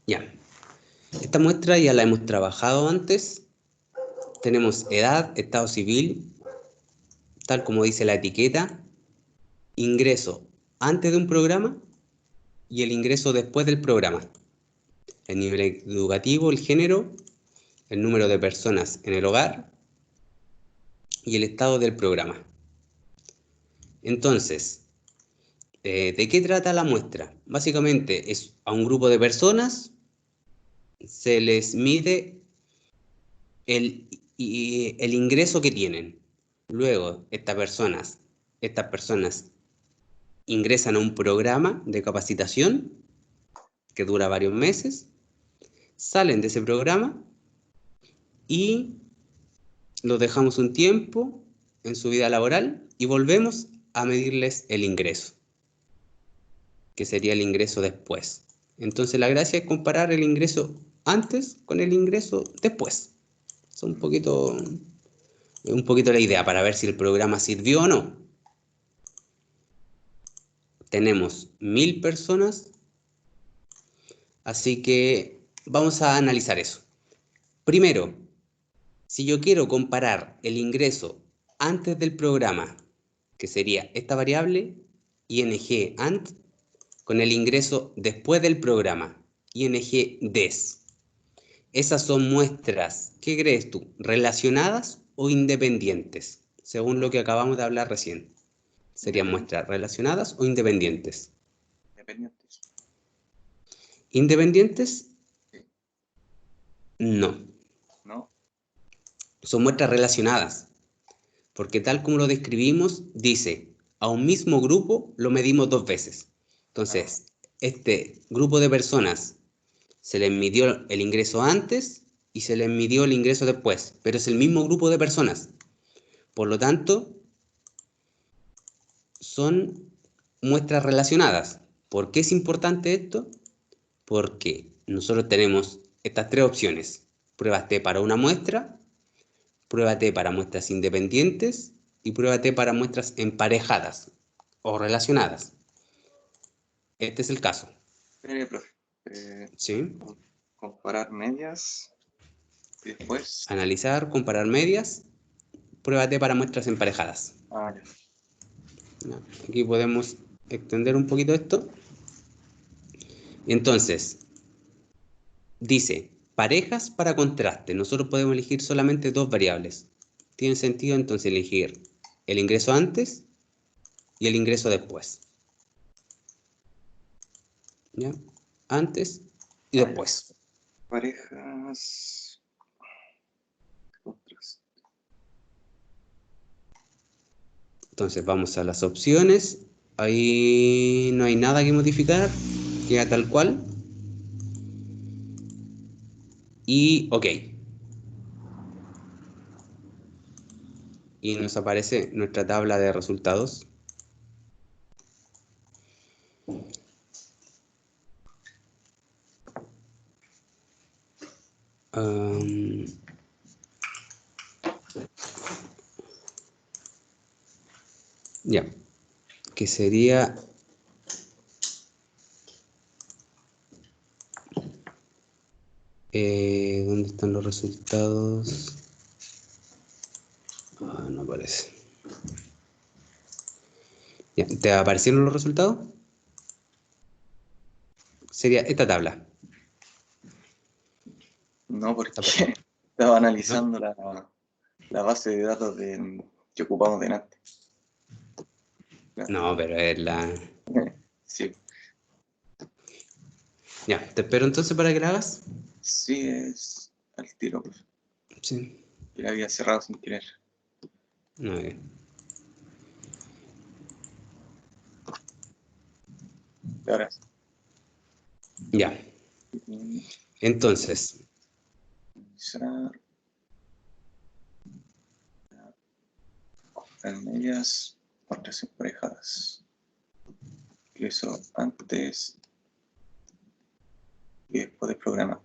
Ya, esta muestra ya la hemos trabajado antes. Tenemos edad, estado civil, tal como dice la etiqueta, ingreso antes de un programa y el ingreso después del programa. El nivel educativo, el género, el número de personas en el hogar y el estado del programa. Entonces, ¿de qué trata la muestra? Básicamente es a un grupo de personas, se les mide el ingreso que tienen. Luego, estas personas ingresan a un programa de capacitación que dura varios meses, salen de ese programa y los dejamos un tiempo en su vida laboral y volvemos a medirles el ingreso, que sería el ingreso después. Entonces la gracia es comparar el ingreso antes con el ingreso después. Es un poquito la idea para ver si el programa sirvió o no. Tenemos 1000 personas, así que vamos a analizar eso. Primero, si yo quiero comparar el ingreso antes del programa, que sería esta variable, ing ant, con el ingreso después del programa, ing des. Esas son muestras, ¿qué crees tú? ¿Relacionadas o independientes? Según lo que acabamos de hablar recién. ¿Serían muestras relacionadas o independientes? Independientes. ¿Independientes? Sí. No. ¿No? Son muestras relacionadas. Porque tal como lo describimos, dice, a un mismo grupo lo medimos 2 veces. Entonces, este grupo de personas se les midió el ingreso antes y se les midió el ingreso después, pero es el mismo grupo de personas. Por lo tanto, son muestras relacionadas. ¿Por qué es importante esto? Porque nosotros tenemos estas 3 opciones. Prueba T para una muestra, prueba T para muestras independientes y prueba T para muestras emparejadas o relacionadas. Este es el caso. Profe. ¿Sí? Comparar medias y después. Analizar, comparar medias, prueba T para muestras emparejadas. Ya. Aquí podemos extender un poquito esto. Entonces, dice, parejas para contraste. Nosotros podemos elegir solamente 2 variables. Tiene sentido entonces elegir el ingreso antes y el ingreso después. ¿Ya? Antes y después. Parejas. Contraste. Entonces vamos a las opciones. Ahí no hay nada que modificar. Queda tal cual. Y OK. Y nos aparece nuestra tabla de resultados. Ya, que sería ¿dónde están los resultados? No aparece. Ya, ¿te aparecieron los resultados? Sería esta tabla. No, porque estaba analizando ¿No? la base de datos que ocupamos delante. No, pero es la... Sí. Ya, te espero entonces para que la hagas. Sí, es al tiro. tiro, pues. Sí. Y la había cerrado sin querer. Muy bien. Y ahora sí. Ya. Entonces, Cerrar. En medias, contracción parejadas. Eso antes y después del programa.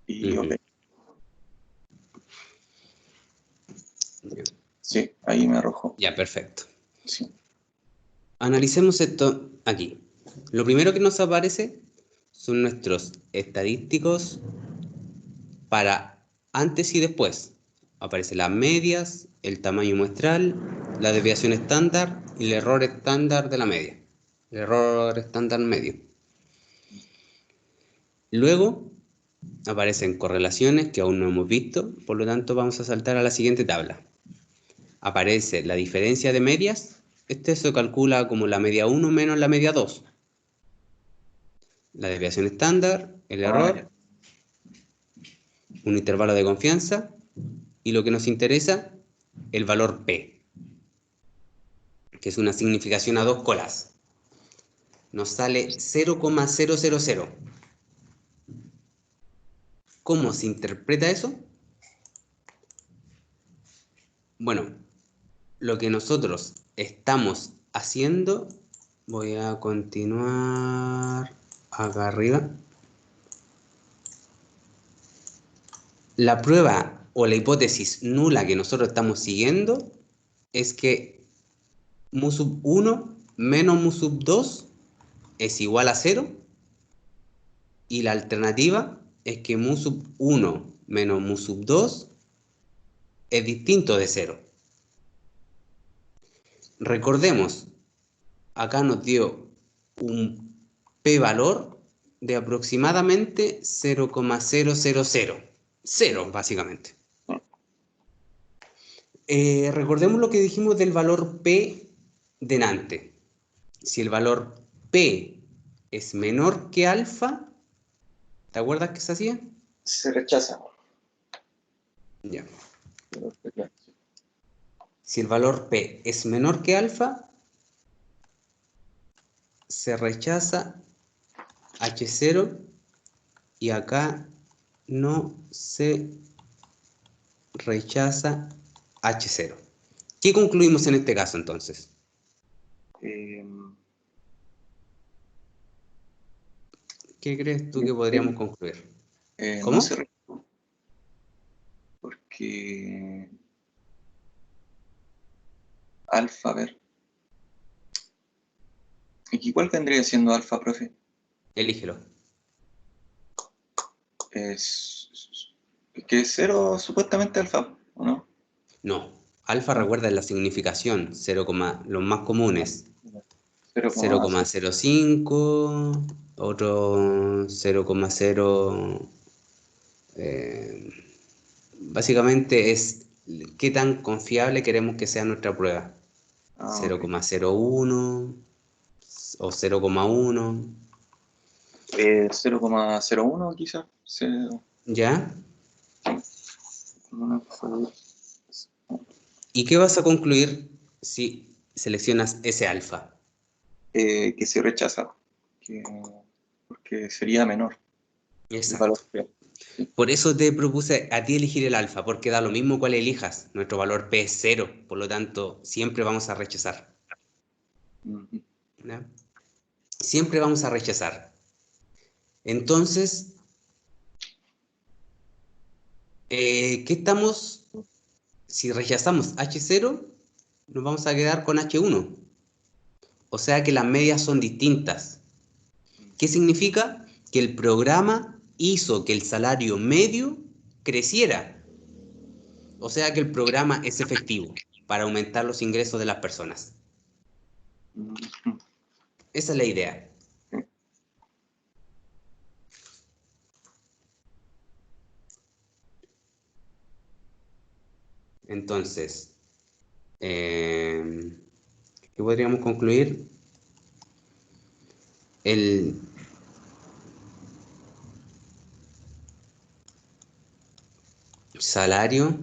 Y ujú. ok. Ya. Sí, ahí me arrojó. Ya, perfecto. Sí. Analicemos esto aquí. Lo primero que nos aparece son nuestros estadísticos para antes y después. Aparecen las medias, el tamaño muestral, la desviación estándar y el error estándar de la media. El error estándar medio. Luego aparecen correlaciones que aún no hemos visto, por lo tanto vamos a saltar a la siguiente tabla. Aparece la diferencia de medias. Este se calcula como la media 1 menos la media 2. La desviación estándar, el Ya. error, un intervalo de confianza y lo que nos interesa, el valor P, que es una significación a dos colas. Nos sale 0,000. ¿Cómo se interpreta eso? Bueno, lo que nosotros estamos haciendo, voy a continuar acá arriba. La prueba o la hipótesis nula que nosotros estamos siguiendo es que mu sub 1 menos mu sub 2 es igual a 0 y la alternativa es que mu sub 1 menos mu sub 2 es distinto de 0. Recordemos, acá nos dio un p-valor de aproximadamente 0,000. 0, básicamente. Recordemos lo que dijimos del valor p delante. Si el valor p es menor que alfa, ¿te acuerdas que se hacía? Se rechaza. Ya. Si el valor p es menor que alfa, se rechaza H0 y acá no se rechaza H0. ¿Qué concluimos en este caso entonces? ¿Qué crees tú que podríamos concluir? No ¿Cómo? se rechaza porque alfa, a ver. ¿Y cuál vendría siendo alfa, profe? Elígelo. Es que es cero supuestamente alfa, ¿o no? No. Alfa No, recuerda la significación, 0, los más comunes. 0,0. 0,05, otro 0,0. Básicamente es qué tan confiable queremos que sea nuestra prueba. Ok. 0,01 o 0,1. 0,01 quizás. ¿Ya? ¿Y qué vas a concluir si seleccionas ese alfa? Que se rechaza, que, porque sería menor el valor Exacto. real. Sí. Por eso te propuse a ti elegir el alfa, porque da lo mismo cuál elijas. Nuestro valor P es 0, por lo tanto, siempre vamos a rechazar. Ujú. ¿Ya? Siempre vamos a rechazar. Entonces, ¿qué estamos? Si rechazamos H0, nos vamos a quedar con H1. O sea que las medias son distintas. ¿Qué significa? Que el programa hizo que el salario medio creciera. O sea que el programa es efectivo para aumentar los ingresos de las personas. Ujú. Esa es la idea. Sí. Entonces, ¿qué podríamos concluir? El, salario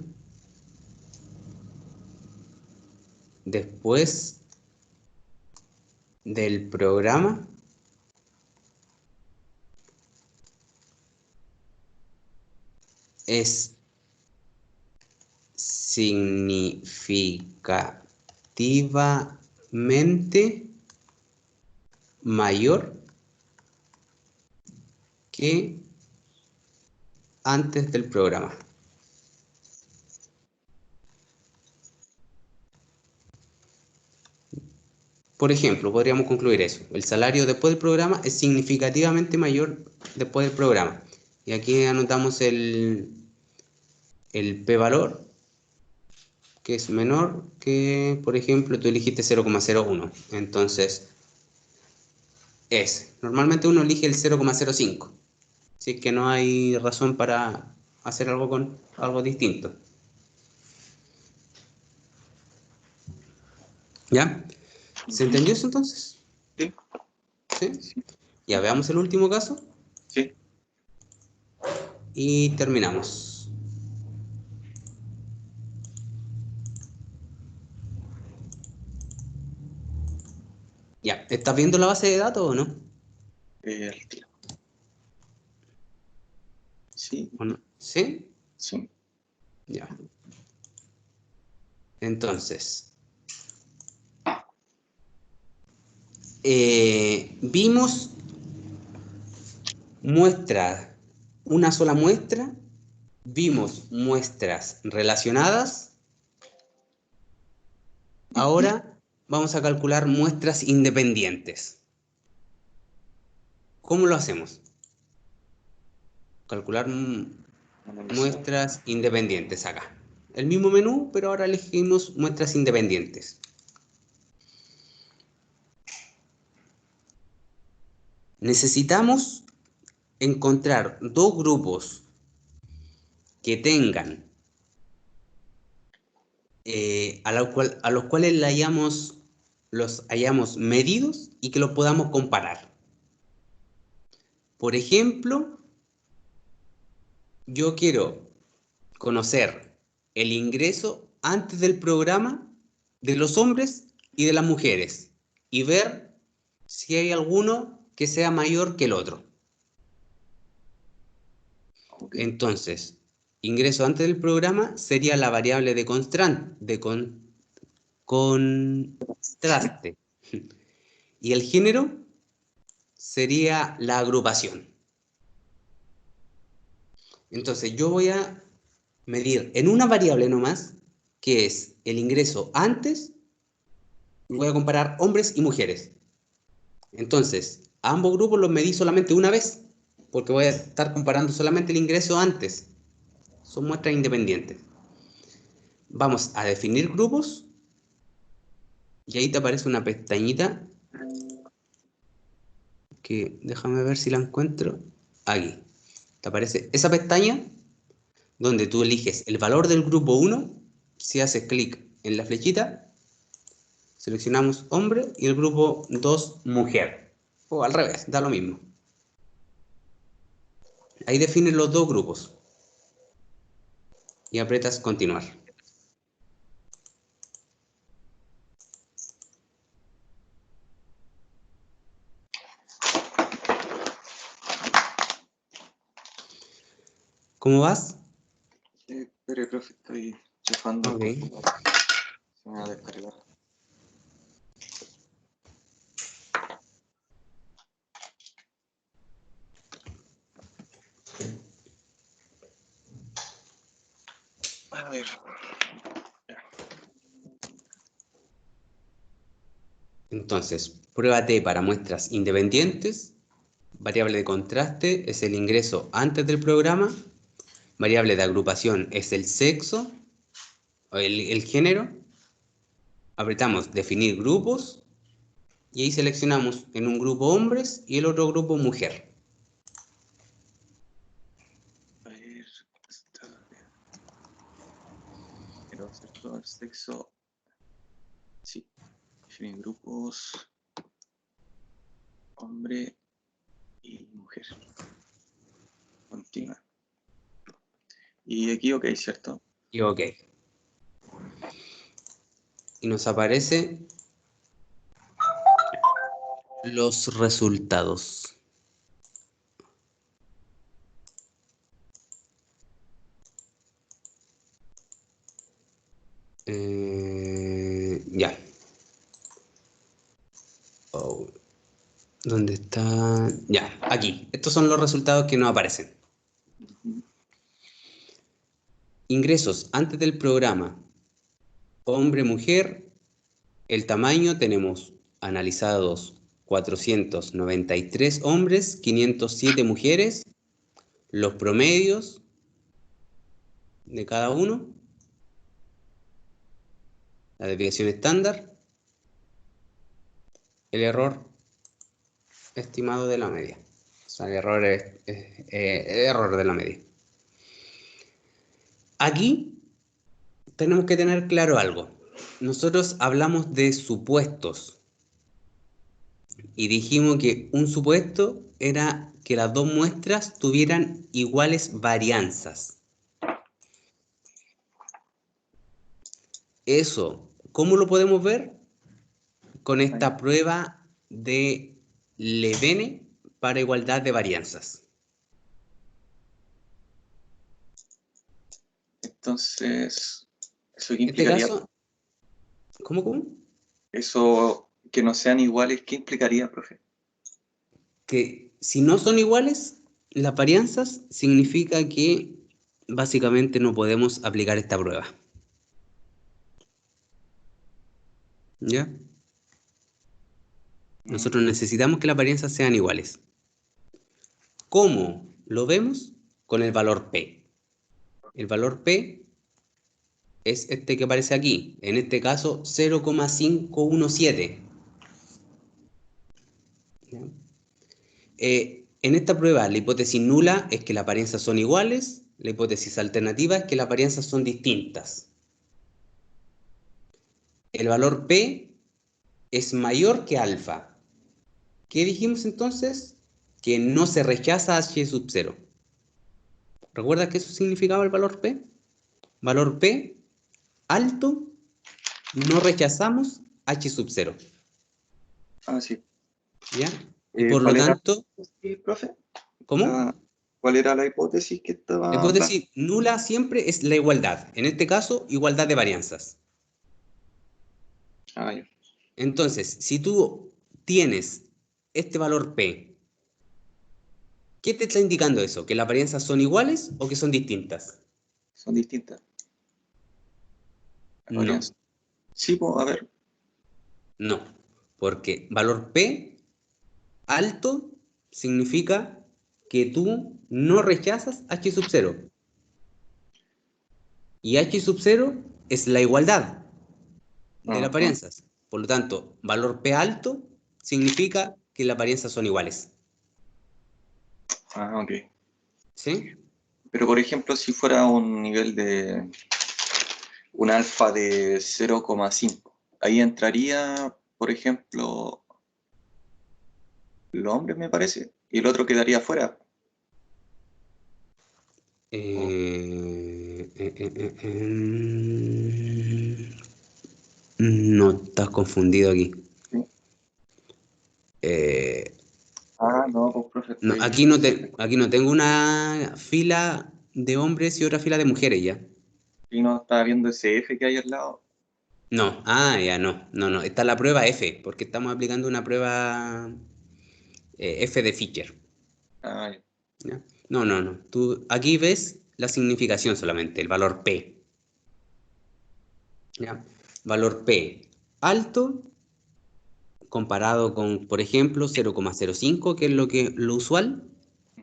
después del programa es significativamente mayor que antes del programa. Por ejemplo, podríamos concluir eso. El salario después del programa es significativamente mayor después del programa. Y aquí anotamos el p-valor, que es menor que, por ejemplo, tú elegiste 0,01. Entonces, normalmente uno elige el 0,05. Así que no hay razón para hacer algo con algo distinto. ¿Ya? ¿Se entendió eso entonces? Sí. ¿Sí? Ya veamos el último caso. Sí. Y terminamos. Ya, ¿estás viendo la base de datos o no? Al tiro. Sí. ¿O no? ¿Sí? Sí. Ya. Entonces, vimos muestra, una sola muestra, vimos muestras relacionadas. Ahora vamos a calcular muestras independientes. ¿Cómo lo hacemos? Calcular muestras independientes acá. El mismo menú, pero ahora elegimos muestras independientes. Necesitamos encontrar dos grupos que tengan a los cuales los hayamos medidos y que los podamos comparar. Por ejemplo, yo quiero conocer el ingreso antes del programa de los hombres y de las mujeres y ver si hay alguno que sea mayor que el otro. Okay. Entonces, ingreso antes del programa sería la variable de contraste. Y el género sería la agrupación. Entonces, yo voy a medir en una variable nomás, que es el ingreso antes, y voy a comparar hombres y mujeres. Entonces, a ambos grupos los medí solamente una vez, porque voy a estar comparando solamente el ingreso antes. Son muestras independientes. Vamos a definir grupos, y ahí te aparece una pestañita, que déjame ver si la encuentro. Aquí. Te aparece esa pestaña, donde tú eliges el valor del grupo 1, si haces clic en la flechita, seleccionamos hombre y el grupo 2 mujer. O al revés, da lo mismo. Ahí defines los dos grupos y aprietas continuar. ¿Cómo vas? Espere, profe, estoy chafando. Ok. Se me va a descargar. A ver. Entonces, pruébate para muestras independientes. Variable de contraste es el ingreso antes del programa. Variable de agrupación es el sexo, o el género. Apretamos definir grupos y ahí seleccionamos en un grupo hombres y el otro grupo mujer. A ver. Quiero hacer todo el sexo. Sí. Definir grupos. Hombre y mujer. Continúa. Y aquí ok, ¿cierto? Y ok. Y nos aparece los resultados. Ya. Oh, ¿dónde está? Ya, aquí. Estos son los resultados que nos aparecen. Ingresos antes del programa. Hombre, mujer. El tamaño tenemos analizados 493 hombres, 507 mujeres. Los promedios de cada uno. La desviación estándar. El error estimado de la media. O sea, el error de la media. Aquí tenemos que tener claro algo. Nosotros hablamos de supuestos y dijimos que un supuesto era que las dos muestras tuvieran iguales varianzas. Eso, ¿cómo lo podemos ver? Con esta prueba de Levene para igualdad de varianzas. Entonces, ¿eso qué En este implicaría? caso, ¿cómo? Eso, que no sean iguales, ¿qué implicaría, profe? Que si no son iguales, las varianzas significa que básicamente no podemos aplicar esta prueba. ¿Ya? Nosotros necesitamos que las varianzas sean iguales. ¿Cómo lo vemos? Con el valor P. El valor P es este que aparece aquí, en este caso 0,517. En esta prueba, la hipótesis nula es que las varianzas son iguales, la hipótesis alternativa es que las varianzas son distintas. El valor P es mayor que alfa. ¿Qué dijimos entonces? Que no se rechaza H sub 0. ¿Recuerda que eso significaba el valor P? Valor P alto, no rechazamos H sub 0. Ah, sí. ¿Ya? Y por lo ¿Cuál era tanto, la hipótesis, profe? ¿cómo? ¿Cuál era la hipótesis que La estaba hablando? hipótesis nula siempre es la igualdad. En este caso, igualdad de varianzas. Ah, ya. Entonces, si tú tienes este valor P, ¿qué te está indicando eso? ¿Que las varianzas son iguales o que son distintas? Son distintas las No, varianzas. Sí, pues, a ver. no. Porque valor P alto significa que tú no rechazas H sub 0. Y H sub 0 es la igualdad de las Ajá. varianzas. Por lo tanto, valor P alto significa que las varianzas son iguales. Ah, ok. ¿Sí? Pero, por ejemplo, si fuera un nivel de un alfa de 0,5, ahí entraría, por ejemplo, los hombres, me parece, y el otro quedaría fuera. Oh, No, estás confundido aquí. sí. Eh, Ah, no, pues, profe, no, estoy... aquí no tengo una fila de hombres y otra fila de mujeres ya. Y no estaba viendo ese F que hay al lado. No, ya no. Está la prueba F, porque estamos aplicando una prueba F de Fischer. Ah, ya. ¿Ya? No. Tú aquí ves la significación solamente, el valor P. ¿Ya? Valor P alto comparado con, por ejemplo, 0,05, que es lo usual,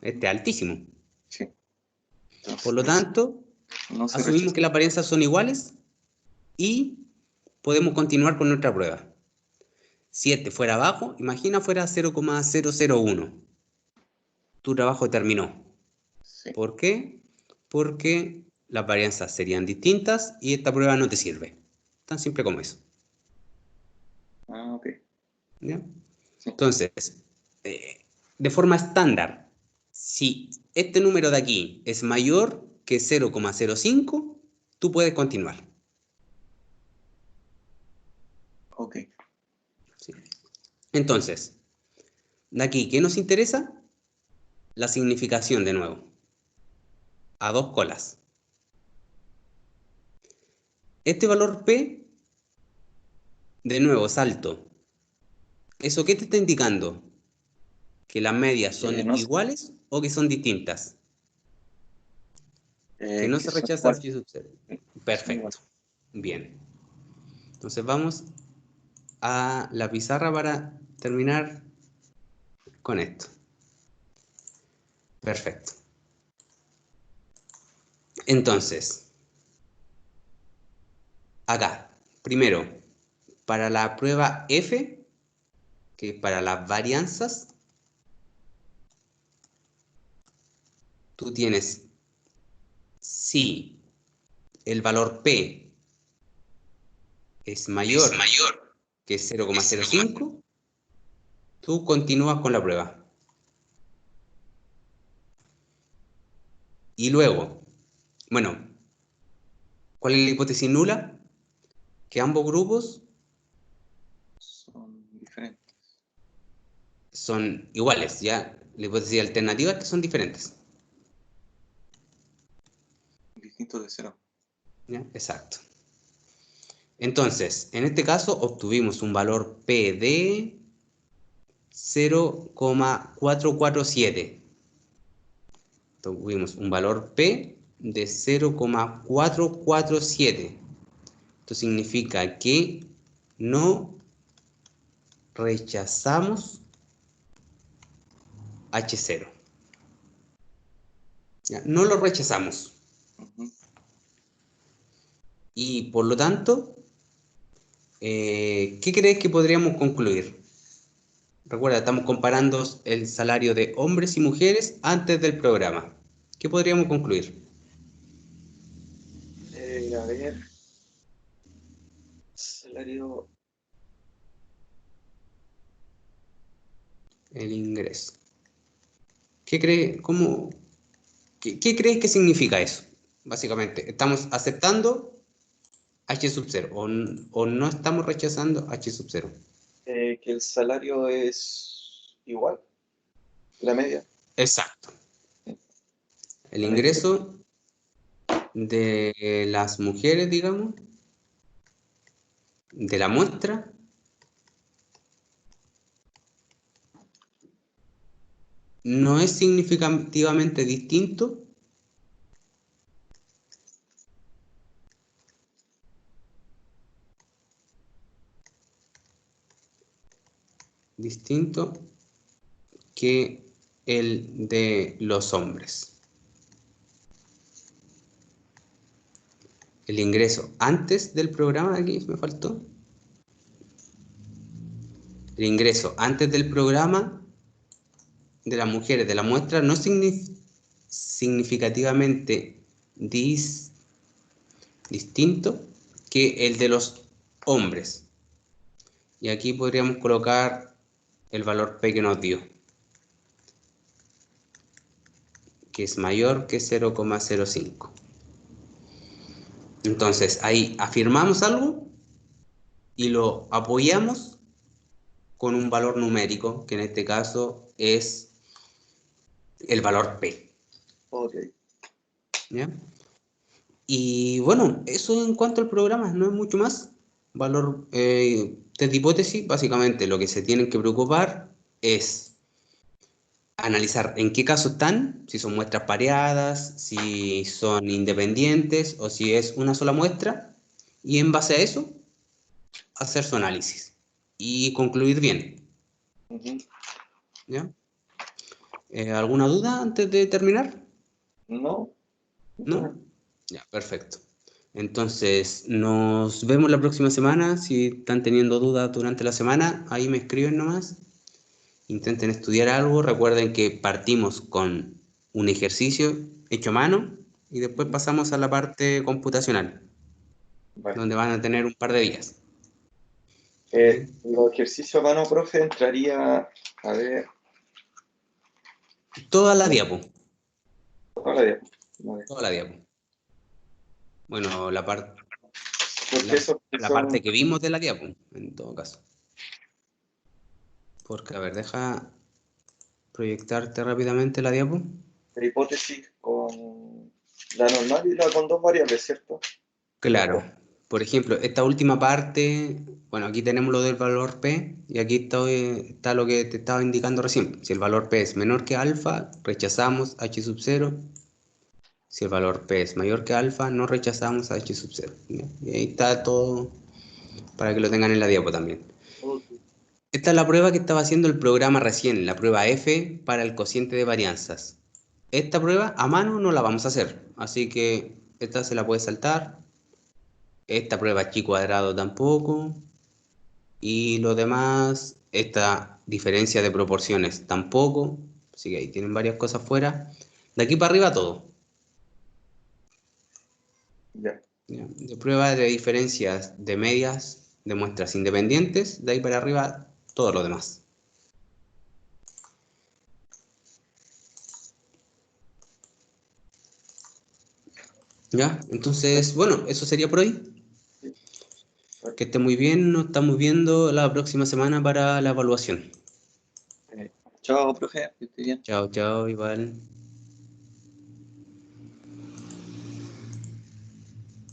este es altísimo. Sí. Por lo Entonces, tanto, no se asumimos rechaza. que las varianzas son iguales y podemos continuar con nuestra prueba. Si este fuera abajo, imagina fuera 0,001. Tu trabajo terminó. Sí. ¿Por qué? Porque las varianzas serían distintas y esta prueba no te sirve. Tan simple como eso. Ah, ok. ¿Ya? Sí. Entonces, de forma estándar, si este número de aquí es mayor que 0,05, tú puedes continuar. Ok. ¿Sí? Entonces, de aquí, ¿qué nos interesa? La significación de nuevo. A dos colas. Este valor P, de nuevo, salto. ¿Eso qué te está indicando? ¿Que las medias son No sé, iguales o que son distintas? Que no que se son rechaza iguales. H sub 0. Son iguales. Perfecto. Bien. Entonces vamos a la pizarra para terminar con esto. Perfecto. Entonces, acá, primero, para la prueba F, que es para las varianzas, tú tienes, si el valor P es mayor que 0,05, tú continúas con la prueba. Y luego, bueno, ¿cuál es la hipótesis nula? Que ambos grupos Son diferentes. son iguales, ¿ya? La hipótesis alternativa es que son diferentes. Distintos de 0. ¿Ya? Exacto. Entonces, en este caso obtuvimos un valor P de 0,447. Tuvimos un valor P de 0,447. Esto significa que no rechazamos H0. ¿Ya? No lo rechazamos. Y por lo tanto, ¿qué crees que podríamos concluir? Recuerda, estamos comparando el salario de hombres y mujeres antes del programa. ¿Qué podríamos concluir? A ver. Salario. El ingreso. ¿Qué crees, qué crees que significa eso? Básicamente, ¿estamos aceptando H sub 0 o no estamos rechazando H sub 0? Que el salario es igual, la media. Exacto. El En este ingreso de las mujeres, digamos, de la muestra, no es significativamente distinto que el de los hombres. El ingreso antes del programa, aquí me faltó. El ingreso antes del programa de las mujeres de la muestra no es significativamente distinto que el de los hombres. Y aquí podríamos colocar el valor P que nos dio, que es mayor que 0,05. Entonces, ahí afirmamos algo y lo apoyamos con un valor numérico, que en este caso es el valor P. Ok. ¿Ya? Y bueno, eso en cuanto al programa, no es mucho más. Valor test de hipótesis, básicamente lo que se tienen que preocupar es analizar en qué caso están, si son muestras pareadas, si son independientes o si es una sola muestra, y en base a eso hacer su análisis y concluir bien. ¿Ya? ¿Alguna duda antes de terminar? No. ¿No? Ya, perfecto. Entonces, nos vemos la próxima semana. Si están teniendo dudas durante la semana, ahí me escriben nomás. Intenten estudiar algo. Recuerden que partimos con un ejercicio hecho a mano y después pasamos a la parte computacional, Vale. donde van a tener un par de días. ¿Sí? Los ejercicios a mano, profe, entraría, a ver, Toda la diapo. toda la diapo. Vale. Toda la diapo. Bueno, la parte Porque esos que la son parte que vimos de la diapo, en todo caso. Porque, a ver, deja proyectarte rápidamente la diapo. la hipótesis con la normal y la con dos variables, ¿cierto? Claro. Por ejemplo, esta última parte, bueno, aquí tenemos lo del valor P y aquí está lo que te estaba indicando recién. Si el valor P es menor que alfa, rechazamos H sub 0. Si el valor P es mayor que alfa, no rechazamos H sub 0. Y ahí está todo para que lo tengan en la diapo también. Ok. Esta es la prueba que estaba haciendo el programa recién, la prueba F para el cociente de varianzas. Esta prueba a mano no la vamos a hacer, así que esta se la puede saltar. Esta prueba chi cuadrado tampoco. Y lo demás, esta diferencia de proporciones tampoco. Así que ahí tienen varias cosas fuera. De aquí para arriba todo. Ya. ¿Ya? De prueba de diferencias de medias de muestras independientes. De ahí para arriba todo lo demás. ¿Ya? Entonces, bueno, eso sería por hoy. Sí. Que esté muy bien. Nos estamos viendo la próxima semana para la evaluación. Chao, profe, que esté bien. Chao, chao, igual.